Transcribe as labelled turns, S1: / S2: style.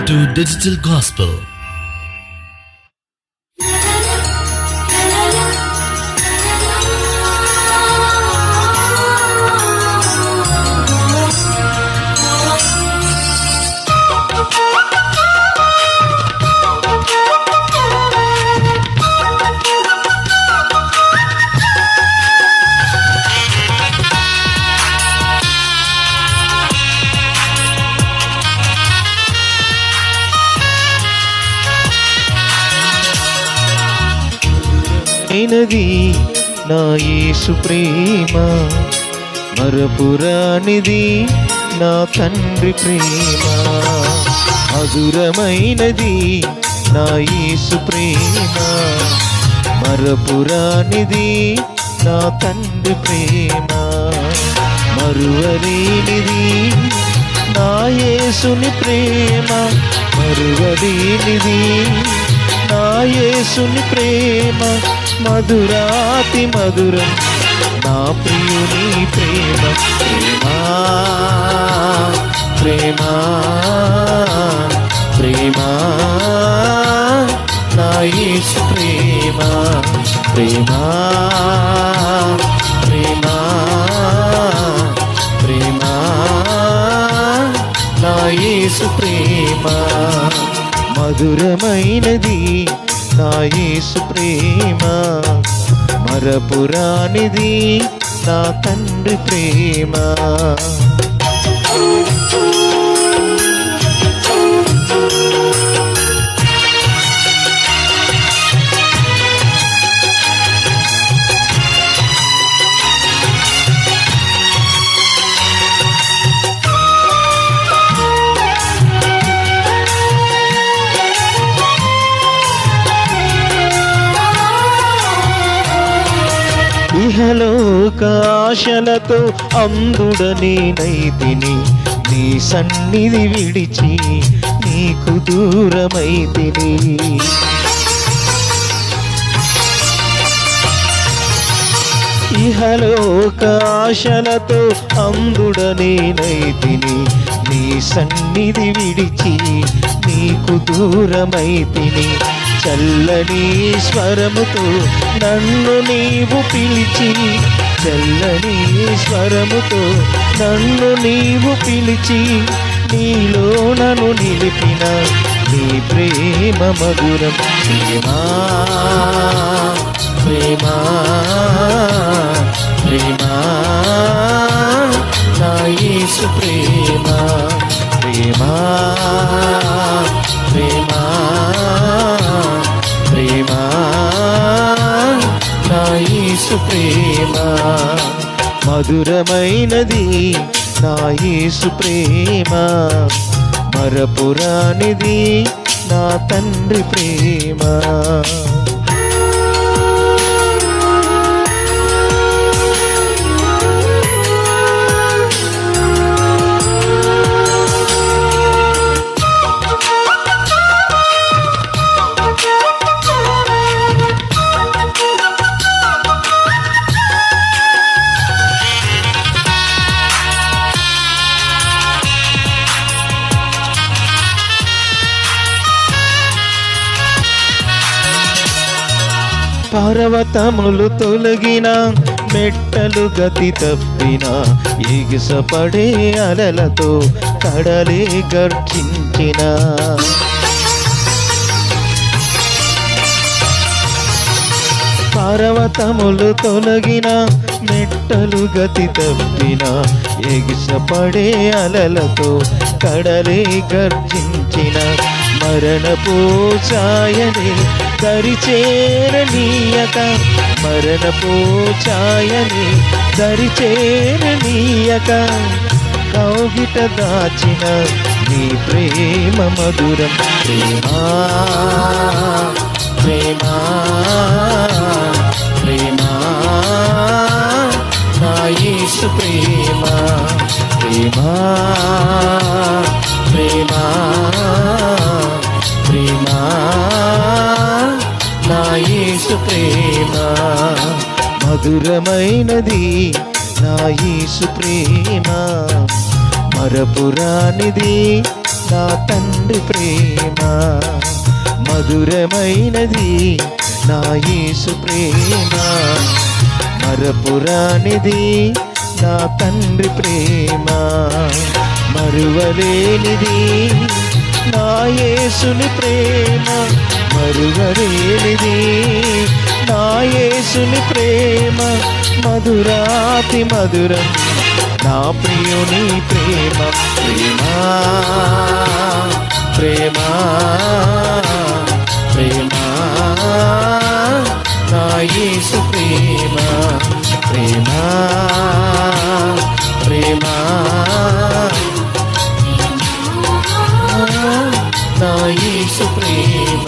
S1: to Digital Gospel.
S2: అయినది నా యేసు ప్రేమ, మరపురానిది నా తండ్రి ప్రేమ. మధురమైనది నా యేసు ప్రేమ, మరపురానిది నా తండ్రి ప్రేమ. మరువలేనిది నా యేసుని ప్రేమ, మరువలేనిది నా యేసుని ప్రేమ. మధురాతి మధురం నా ప్రియుని ప్రేమ. ప్రేమ ప్రేమ ప్రేమ నా యేసు ప్రేమ. ప్రేమ ప్రేమ ప్రేమ నా యేసు ప్రేమ. మధురమైనది నా యేసు ప్రేమ, మరపురానిది నా తండ్రి ప్రేమ. ఇహలోకాశలతో అందుడనేనైతిని, నీ సన్నిధి విడిచి నీకు దూరమైతిని. ఇహలోకాశలతో అందుడనేనైతిని, నీ సన్నిధి విడిచి నీకు దూరమైతిని. చల్లని స్వరముతో నన్ను నీవు పిలిచి, చల్లని స్వరముతో నన్ను నీవు పిలిచి, నీలో నన్ను నిలిపిన నీ ప్రేమ మధురం. ప్రేమ ప్రేమ ప్రేమ నా యేసు ప్రేమ. ప్రేమ ప్రేమ ప్రేమ నా యేసు ప్రేమ. మధురమైనది నా యేసు ప్రేమ, మరపురానిది నా తండ్రి ప్రేమ. పర్వతములు తొలగిన, మెట్టలు గతి తప్పిన, ఎగిసపడే అలలతో కడలే గర్జించిన. పర్వతములు తొలగిన, మెట్టలు గతి తప్పిన, ఎగిసపడే అలలతో కడలే గర్జించిన. మరణపు ఛాయనే దరిచేరనీయక, మరణపు ఛాయనే దరిచేరనీయక, కౌగిట దాచిన నీ ప్రేమ మధురం. ప్రేమ ప్రేమ ప్రేమ నా యేసు ప్రేమ. ప్రేమ ప్రేమ ప్రేమ నా యేసు ప్రేమ. మధురమైనది నా యేసు ప్రేమ, మరపురానిది నా తండ్రి ప్రేమ మధురమైనది నా యేసు ప్రేమ మరపురానిది నా తండ్రి ప్రేమ మరువలేనిది నా యేసుని ప్రేమ మరువలేనిది నా యేసుని ప్రేమ మధురాతి మధురం నా ప్రియుని ప్రేమ ప్రేమ ప్రేమ ప్రేమ నా యేసు ప్రేమ ప్రేమ ప్రేమ నా యేసు ప్రేమ